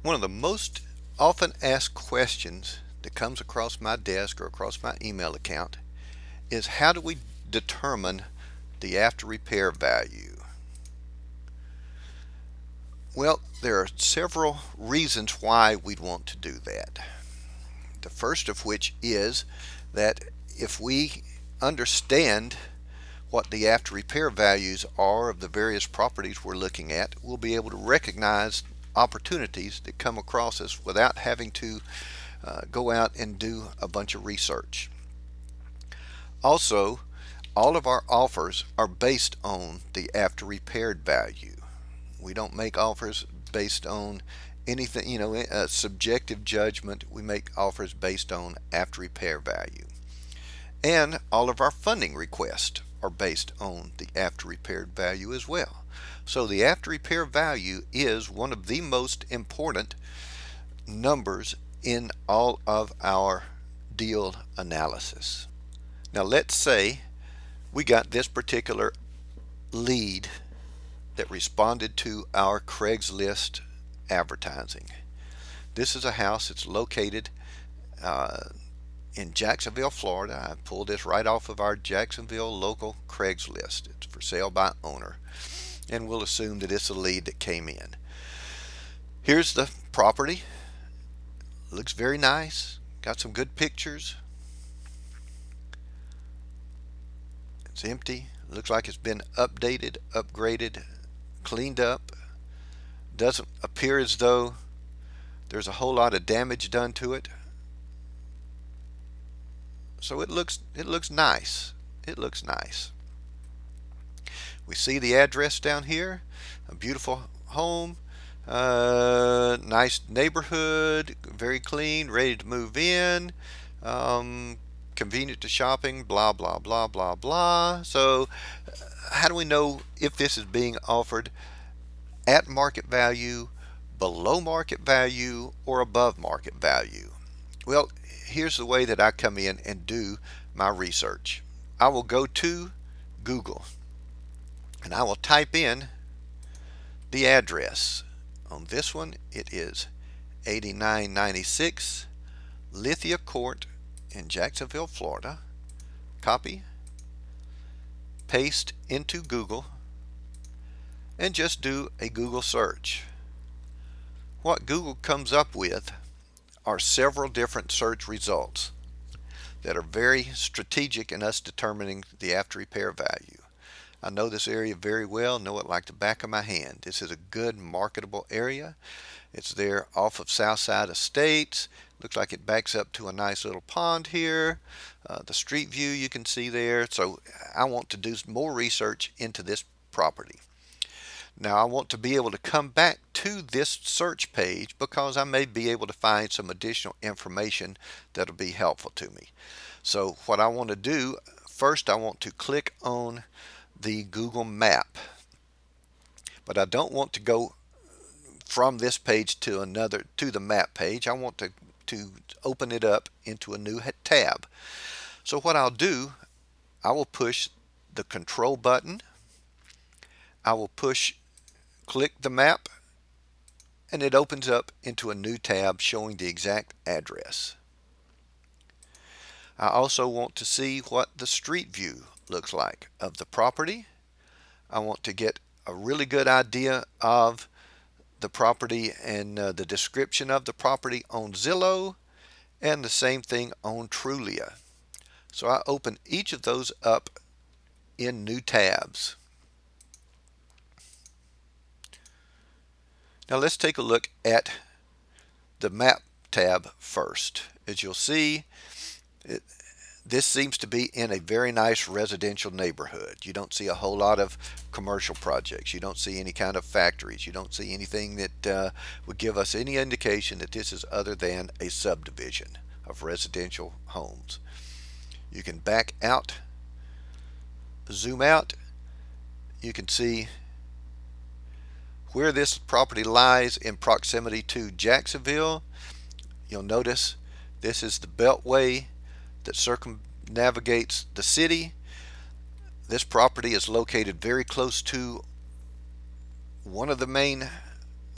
One of the most often asked questions that comes across my desk or across my email account is how do we determine the after repair value? Well, there are several reasons why we'd want to do that. The first of which is that if we understand what the after repair values are of the various properties we're looking at, we'll be able to recognize opportunities that come across us without having to go out and do a bunch of research. Also, all of our offers are based on the after repaired value. We don't make offers based on anything, a subjective judgment. We make offers based on after repair value. And all of our funding requests are based on the after repaired value as well. So the after repair value is one of the most important numbers in all of our deal analysis. Now let's say we got this particular lead that responded to our Craigslist advertising. This is a house that's located in Jacksonville, Florida. I pulled this right off of our Jacksonville local Craigslist. It's for sale by owner. And we'll assume that it's a lead that came in. Here's the property. Looks very nice. Got some good pictures. It's empty. Looks like it's been updated, upgraded, cleaned up. Doesn't appear as though there's a whole lot of damage done to it. So it looks nice. It looks nice. We see the address down here. A beautiful home. Nice neighborhood. Very clean. Ready to move in. Convenient to shopping. Blah, blah, blah, blah, blah. So how do we know if this is being offered at market value, below market value, or above market value? Well, here's the way that I come in and do my research. I will go to Google and I will type in the address. On this one, it is 8996 Lithia Court in Jacksonville, Florida. Copy, paste into Google, and just do a Google search. What Google comes up with are several different search results that are very strategic in us determining the after repair value. I know this area very well, know it like the back of my hand. This is a good marketable area. It's there off of Southside Estates. Looks like it backs up to a nice little pond here. The street view you can see there. So I want to do more research into this property. Now I want to be able to come back to this search page because I may be able to find some additional information that'll be helpful to me. So what I want to do, first I want to click on the Google map. But I don't want to go from this page to the map page. I want to open it up into a new tab. So what I'll do, I will push the control button. I will click the map, and it opens up into a new tab showing the exact address. I also want to see what the street view looks like of the property. I want to get a really good idea of the property and the description of the property on Zillow, and the same thing on Trulia. So I open each of those up in new tabs. Now let's take a look at the map tab first. As you'll see, this seems to be in a very nice residential neighborhood. You don't see a whole lot of commercial projects. You don't see any kind of factories. You don't see anything that would give us any indication that this is other than a subdivision of residential homes. You can back out, zoom out. You can see where this property lies in proximity to Jacksonville. You'll notice this is the beltway that circumnavigates the city. This property is located very close to one of the main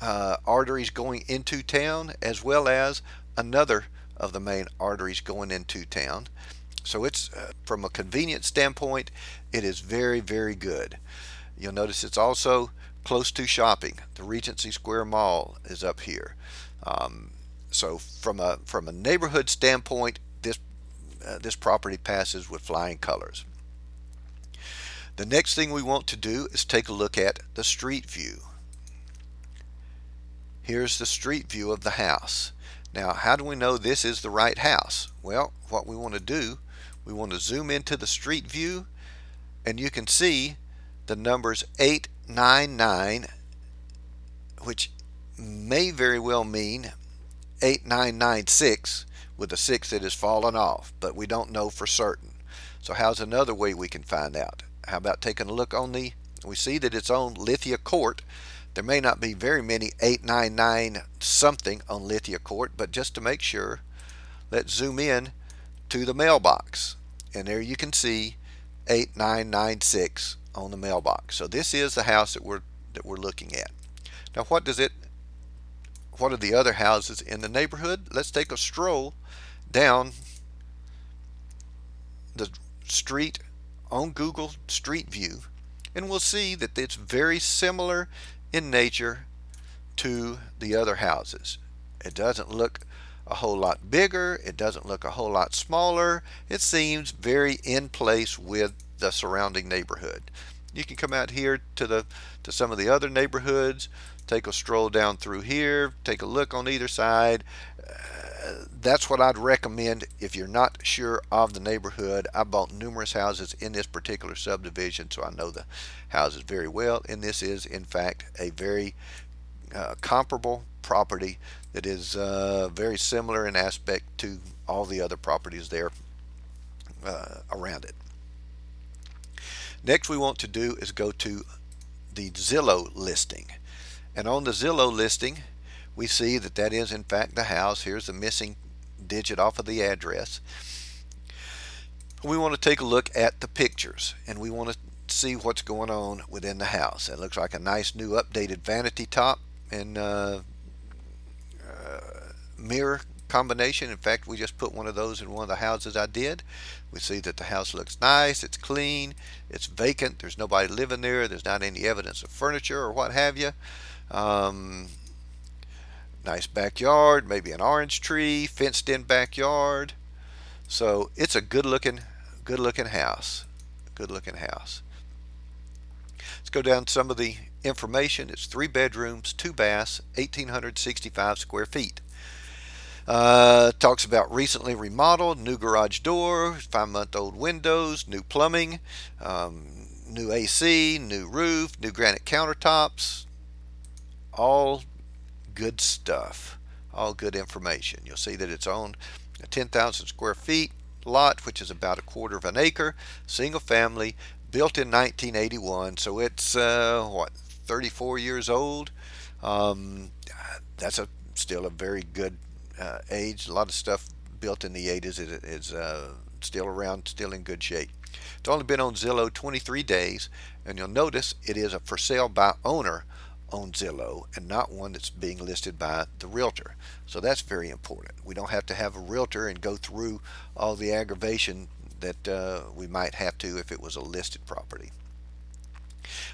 arteries going into town, as well as another of the main arteries going into town. So it's from a convenience standpoint, it is very, very good. You'll notice it's also close to shopping. The Regency Square Mall is up here. Um, so from a neighborhood standpoint, this property passes with flying colors. The next thing we want to do is take a look at the street view. Here's the street view of the house. Now, how do we know this is the right house? Well, what we want to do, we want to zoom into the street view, and you can see the numbers 899, which may very well mean 8996 with a 6 that has fallen off, but we don't know for certain. So how's another way we can find out? How about taking a look on we see that it's on Lithia Court. There may not be very many 899 something on Lithia Court, but just to make sure, let's zoom in to the mailbox. And there you can see 8996 on the mailbox. So this is the house that we're looking at. Now what are the other houses in the neighborhood? Let's take a stroll down the street on Google Street View, and we'll see that it's very similar in nature to the other houses. It doesn't look a whole lot bigger. It doesn't look a whole lot smaller. It seems very in place with the surrounding neighborhood. You can come out here to some of the other neighborhoods, take a stroll down through here, take a look on either side. That's what I'd recommend if you're not sure of the neighborhood. I bought numerous houses in this particular subdivision, so I know the houses very well, and this is in fact a very comparable property that is very similar in aspect to all the other properties there around it. Next we want to do is go to the Zillow listing, and on the Zillow listing we see that is in fact the house. Here's the missing digit off of the address. We want to take a look at the pictures, and we want to see what's going on within the house. It looks like a nice new updated vanity top and mirror combination. In fact, we just put one of those in one of the houses I did. We see that the house looks nice, it's clean, it's vacant, there's nobody living there, there's not any evidence of furniture or what have you. Nice backyard, maybe an orange tree, fenced in backyard. So it's a good looking house. Good looking house. Let's go down to some of the information. It's 3 bedrooms, 2 baths, 1,865 square feet. Talks about recently remodeled, new garage door, 5-month-old windows, new plumbing, new AC, new roof, new granite countertops. All good stuff. All good information. You'll see that it's on a 10,000 square feet lot, which is about a quarter of an acre, single family, built in 1981. So it's 34 years old. That's still a very good age. A lot of stuff built in the 80s is still around, still in good shape. It's only been on Zillow 23 days, and you'll notice it is a for sale by owner on Zillow and not one that's being listed by the realtor. So that's very important. We don't have to have a realtor and go through all the aggravation that we might have to if it was a listed property.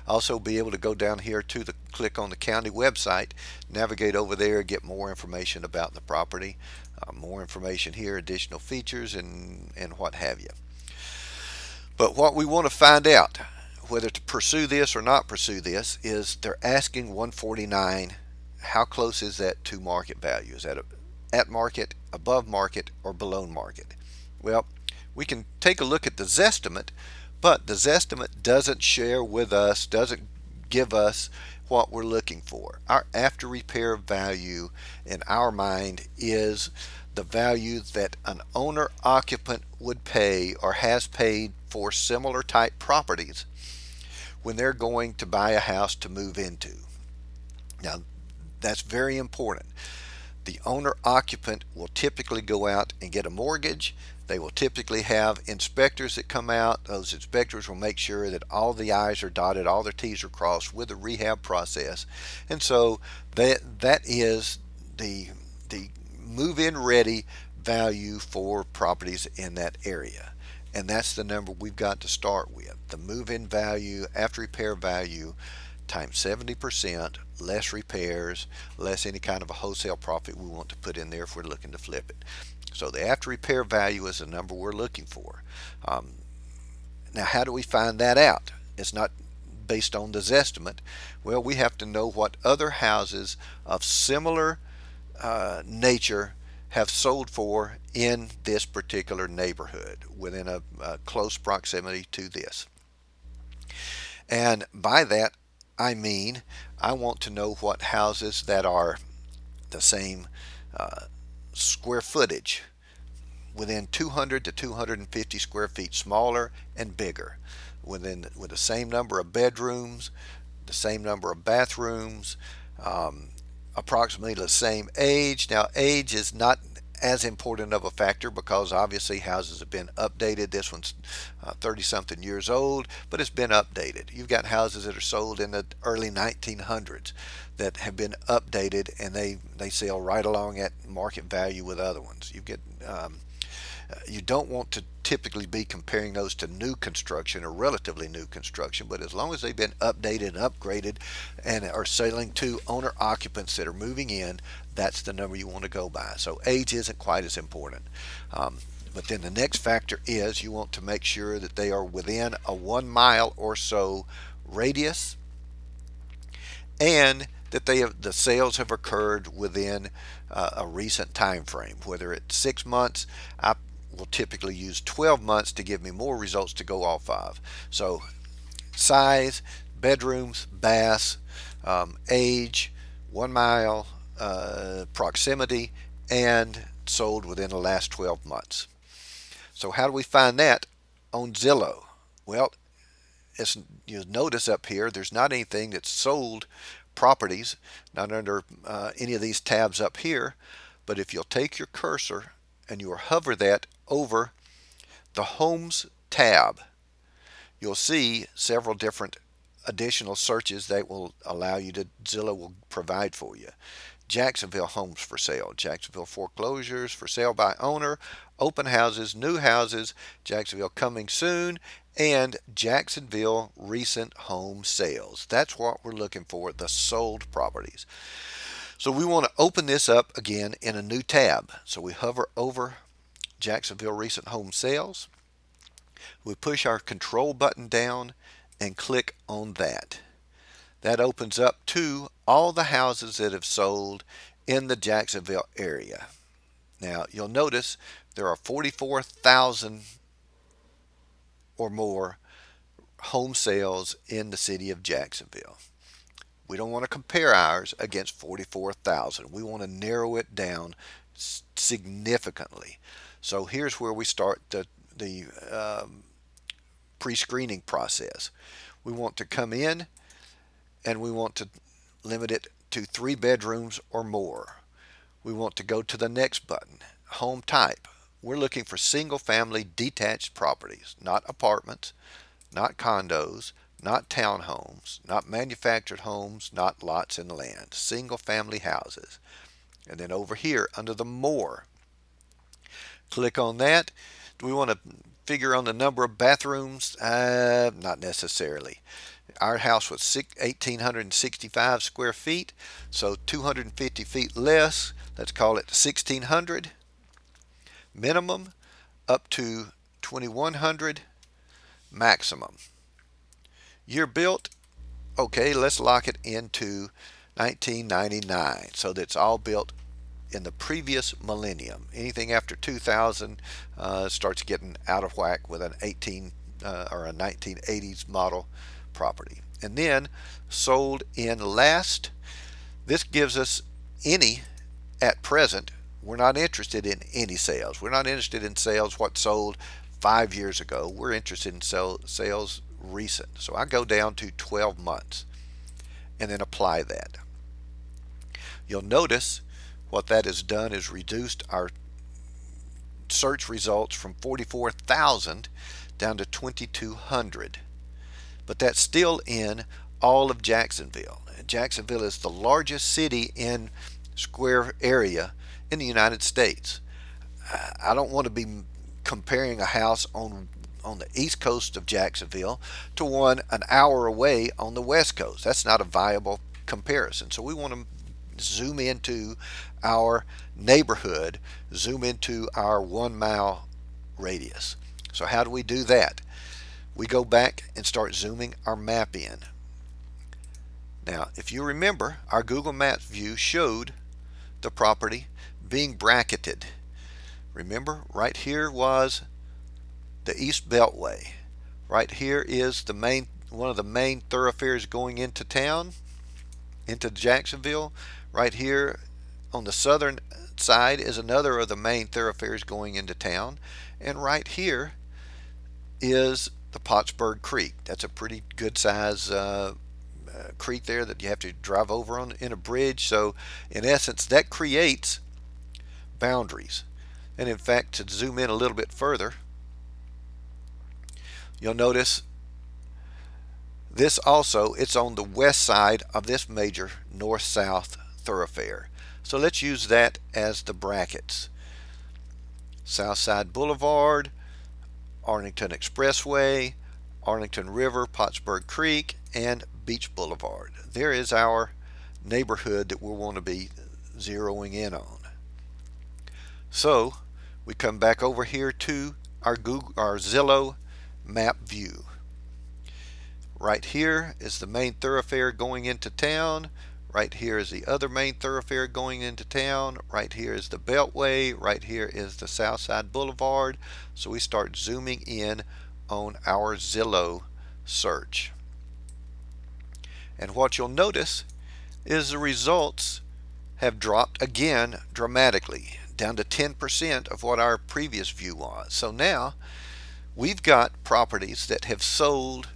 Also be able to go down here to click on the county website, navigate over there, get more information about the property, more information here, additional features and what have you. But what we want to find out, whether to pursue this or not pursue this, is they're asking 149. How close is that to market value? Is that at market, above market, or below market? Well, we can take a look at the Zestimate, but the Zestimate doesn't share with us, doesn't give us what we're looking for. Our after repair value in our mind is the value that an owner occupant would pay or has paid for similar type properties when they're going to buy a house to move into. Now, that's very important. The owner occupant will typically go out and get a mortgage. They will typically have inspectors that come out. Those inspectors will make sure that all the I's are dotted, all their T's are crossed with the rehab process. And so that is the move-in ready value for properties in that area. And that's the number we've got to start with. The move-in value after repair value times 70%, less repairs, less any kind of a wholesale profit we want to put in there if we're looking to flip it. So the after repair value is the number we're looking for. Um, Now, how do we find that out? It's not based on this estimate. Well, we have to know what other houses of similar nature have sold for in this particular neighborhood within a close proximity to this. And by that, I mean I want to know what houses that are the same uh, square footage within 200 to 250 square feet smaller and bigger with the same number of bedrooms, the same number of bathrooms, um, approximately the same age. Now, age is not as important of a factor because obviously houses have been updated. This one's 30 something years old, but it's been updated. You've got houses that are sold in the early 1900s that have been updated, and they sell right along at market value with other ones. You don't want to typically be comparing those to new construction or relatively new construction, but as long as they've been updated and upgraded and are selling to owner occupants that are moving in, that's the number you want to go by. So age isn't quite as important. But then the next factor is you want to make sure that they are within a 1 mile or so radius, and that the sales have occurred within a recent time frame. Whether it's 6 months, I will typically use 12 months to give me more results to go off of. So size, bedrooms, baths, age, 1 mile, proximity, and sold within the last 12 months. So how do we find that on Zillow? Well, you notice up here, there's not anything that's sold properties, not under any of these tabs up here. But if you'll take your cursor and you'll hover that over the Homes tab, you'll see several different additional searches that will allow you to, Zillow will provide for you. Jacksonville homes for sale, Jacksonville foreclosures for sale by owner, open houses, new houses, Jacksonville coming soon, and Jacksonville recent home sales. That's what we're looking for, the sold properties. So we want to open this up again in a new tab. So we hover over Jacksonville recent home sales. We push our control button down and click on that. That opens up to all the houses that have sold in the Jacksonville area. Now you'll notice there are 44,000 or more home sales in the city of Jacksonville. We don't want to compare ours against 44,000. We want to narrow it down significantly. So here's where we start the pre-screening process. We want to come in and we want to limit it to 3 bedrooms or more. We want to go to the next button, home type. We're looking for single family detached properties, not apartments, not condos, not townhomes, not manufactured homes, not lots and land, single family houses. And then over here under the more, click on that. Do we want to figure on the number of bathrooms? Not necessarily. Our house was 1,865 square feet, so 250 feet less. Let's call it 1,600. Minimum up to 2,100. Maximum. Year built, okay, let's lock it into 1999. So that's all built in the previous millennium. Anything after 2000 starts getting out of whack with an 18 or a 1980s model property. And then sold in last. This gives us any at present. We're not interested in any sales. We're not interested in sales what sold 5 years ago. We're interested in sales recent. So I go down to 12 months and then apply that. You'll notice what that has done is reduced our search results from 44,000 down to 2,200. But that's still in all of Jacksonville. Jacksonville is the largest city in square area in the United States. I don't want to be comparing a house on the east coast of Jacksonville to one an hour away on the west coast. That's not a viable comparison. So we want to zoom into our neighborhood, zoom into our 1 mile radius. So how do we do that? We go back and start zooming our map in. Now, if you remember, our Google Maps view showed the property being bracketed. Remember, right here was the East Beltway. Right here is one of the main thoroughfares going into town, into Jacksonville. Right here on the southern side is another of the main thoroughfares going into town. And right here is the Pottsburg Creek. That's a pretty good size creek there that you have to drive over on in a bridge. So in essence, that creates boundaries. And in fact, to zoom in a little bit further, you'll notice this also, it's on the west side of this major north-south thoroughfare. So let's use that as the brackets. Southside Boulevard, Arlington Expressway, Arlington River, Pottsburg Creek, and Beach Boulevard. There is our neighborhood that we'll want to be zeroing in on. So we come back over here to our Zillow map view. Right here is the main thoroughfare going into town. Right here is the other main thoroughfare going into town. Right here is the Beltway. Right here is the Southside Boulevard. So we start zooming in on our Zillow search. And what you'll notice is the results have dropped again dramatically, down to 10% of what our previous view was. So now we've got properties that have sold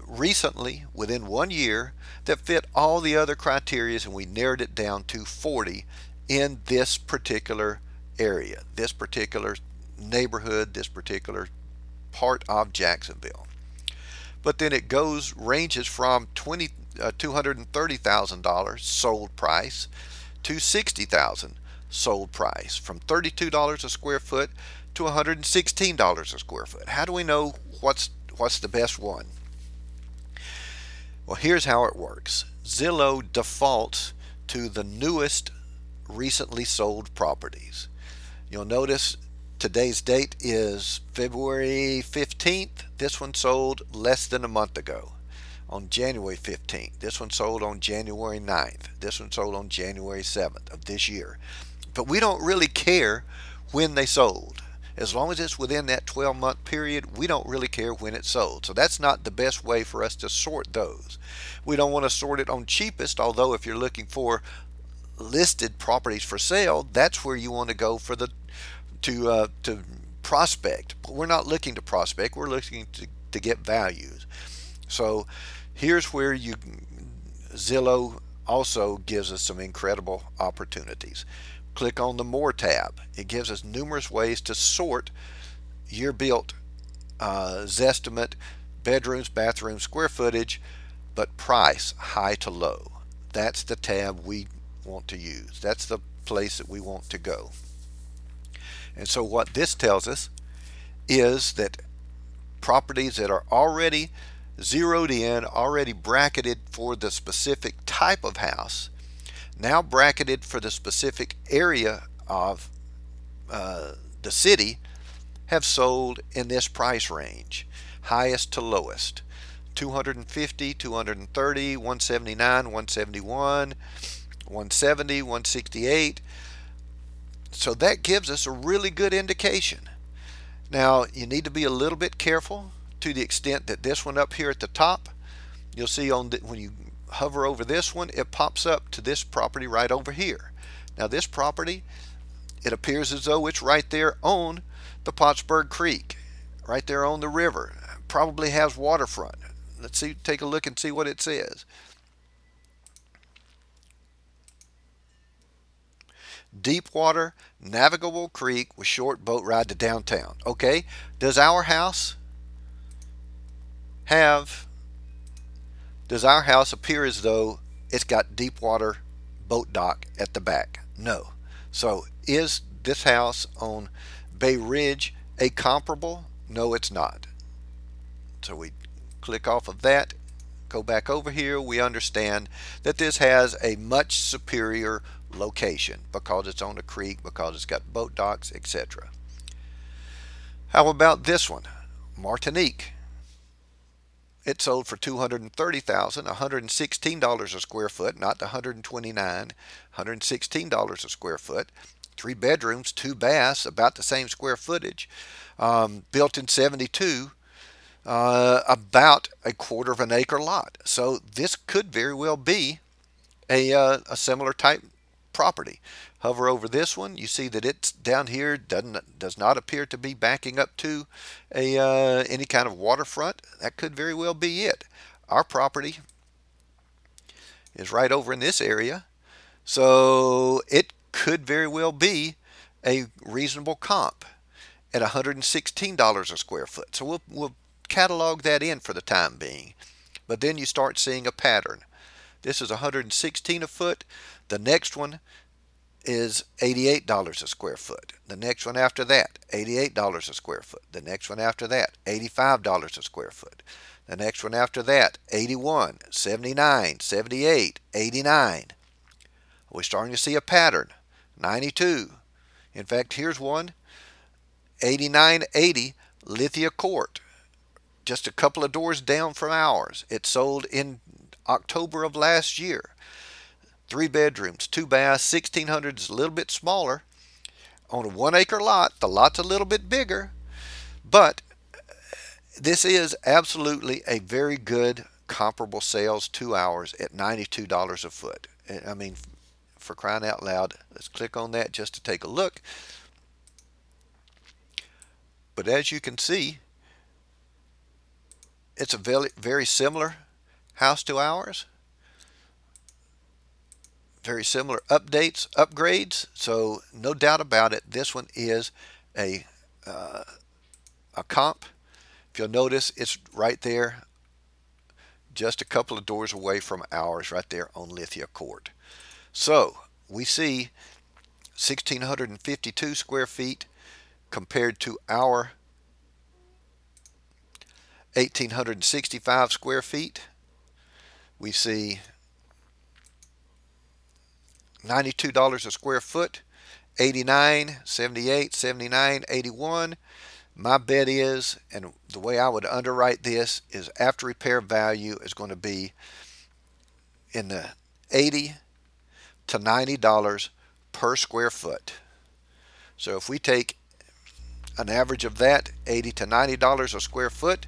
recently within 1 year that fit all the other criteria, and we narrowed it down to 40 in this particular area, this particular neighborhood, this particular part of Jacksonville. But then it ranges from $230,000 sold price to $60,000 sold price, from $32 a square foot to $116 a square foot. How do we know what's the best one? Well, here's how it works. Zillow defaults to the newest recently sold properties. You'll notice today's date is February 15th. This one sold less than a month ago on January 15th. This one sold on January 9th. This one sold on January 7th of this year. But we don't really care when they sold. As long as it's within that 12-month period, we don't really care when it sold. So that's not the best way for us to sort those. We don't want to sort it on cheapest, although if you're looking for listed properties for sale, that's where you want to go for to prospect. But we're not looking to prospect. We're looking to get values. So here's where Zillow also gives us some incredible opportunities. Click on the More tab. It gives us numerous ways to sort year-built Zestimate, bedrooms, bathrooms, square footage, but price, high to low. That's the tab we want to use. That's the place that we want to go. And so what this tells us is that properties that are already zeroed in, already bracketed for the specific type of house, now bracketed for the specific area of the city, have sold in this price range, highest to lowest. 250, 230, 179, 171, 170, 168. So that gives us a really good indication. Now you need to be a little bit careful to the extent that this one up here at the top, you'll see when you hover over this one, it pops up to this property right over here. Now this property, it appears as though it's right there on the Pottsburg Creek, right there on the river. Probably has waterfront. Let's see, take a look and see what it says. deep water, navigable creek with short boat ride to downtown. Okay, does our house have, does our house appear as though it's got deep water boat dock at the back? No. So is this house on Bay Ridge a comparable? No, it's not. So we click off of that, go back over here. We understand that this has a much superior location because it's on a creek, because it's got boat docks, etc. How about this one? Martinique. It sold for $230,000, $116 a square foot, not the $129, $116 a square foot. 3 bedrooms, 2 baths, about the same square footage. Built in 72, about a quarter of an acre lot. So this could very well be a similar type property. Hover over this one, you see that it's down here, does not appear to be backing up to a any kind of waterfront. That could very well be it. Our property is right over in this area, so it could very well be a reasonable comp at $116 a square foot. So we'll catalog that in for the time being. But then you start seeing a pattern. This is 116 a foot. The next one is $88 a square foot. The next one after that, $88 a square foot. The next one after that, $85 a square foot. The next one after that, 81, 79, 78, 89. We're starting to see a pattern. 92. In fact, here's one, 8980 Lithia Court, just a couple of doors down from ours. It sold in October of last year. 3 bedrooms, 2 baths, 1600 is a little bit smaller on a 1 acre lot. The lot's a little bit bigger, but this is absolutely a very good comparable sales to ours at $92 a foot. I mean, for crying out loud, let's click on that just to take a look. But as you can see, it's a very, very similar house to ours. Very similar upgrades. So no doubt about it, this one is a comp. If you'll notice, it's right there, just a couple of doors away from ours, right there on Lithia Court. So we see 1,652 square feet compared to our 1,865 square feet. We see $92 a square foot, 89, 78, 79, 81. My bet is, and the way I would underwrite this is after repair value is going to be in the $80 to $90 per square foot. So if we take an average of that, $80 to $90 a square foot,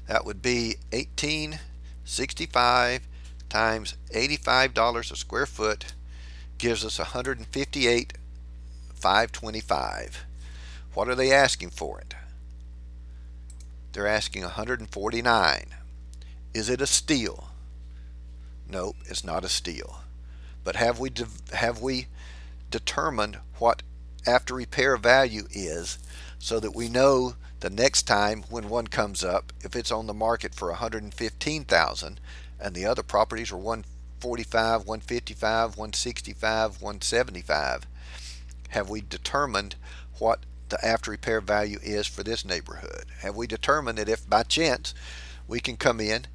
that would be $1,865 times $85 a square foot gives us $158,525. What are they asking for it? They're asking $149. Is it a steal? Nope, it's not a steal. But have we determined what after repair value is so that we know the next time when one comes up, if it's on the market for $115,000 and the other properties are $145, $155, $165, $175, have we determined what the after repair value is for this neighborhood? Have we determined that if by chance we can come in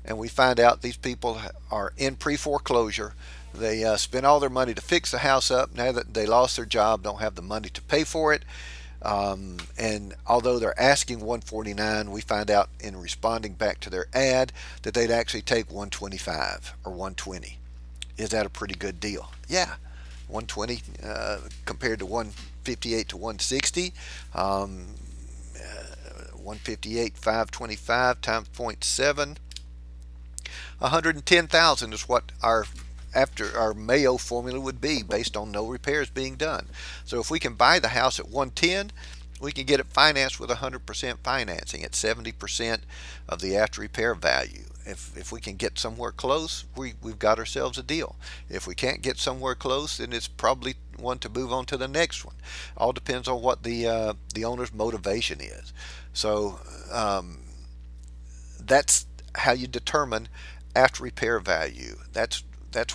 and we find out these people are in pre-foreclosure, they spent all their money to fix the house up, now that they lost their job, don't have the money to pay for it, and although they're asking $149, we find out in responding back to their ad that they'd actually take $125 or $120. Is that a pretty good deal? Yeah, $120 compared to $158 to $160. $158,525 times 0.7. $110,000 is what our after our Mayo formula would be based on no repairs being done. So if we can buy the house at 110, we can get it financed with 100% financing at 70% of the after repair value. if we can get somewhere close, we've got ourselves a deal. If we can't get somewhere close, then it's probably one to move on to the next one. All depends on what the owner's motivation is. So that's how you determine after repair value. That's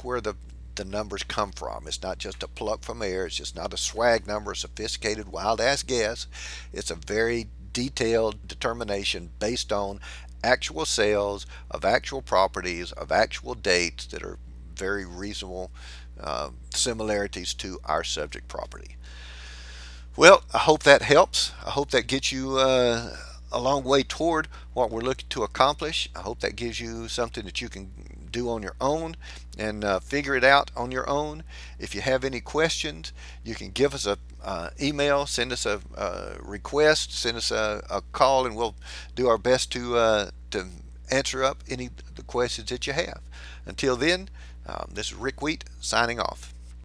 where the numbers come from. It's not just a pluck from air. It's just not a swag number, a sophisticated wild ass guess. It's a very detailed determination based on actual sales of actual properties of actual dates that are very reasonable similarities to our subject property. Well, I hope that helps. I hope that gets you a long way toward what we're looking to accomplish. I hope that gives you something that you can do on your own and figure it out on your own. If you have any questions, you can give us a email, send us a request, send us a call, and we'll do our best to answer up any of the questions that you have. Until then, this is Rick Wheat signing off.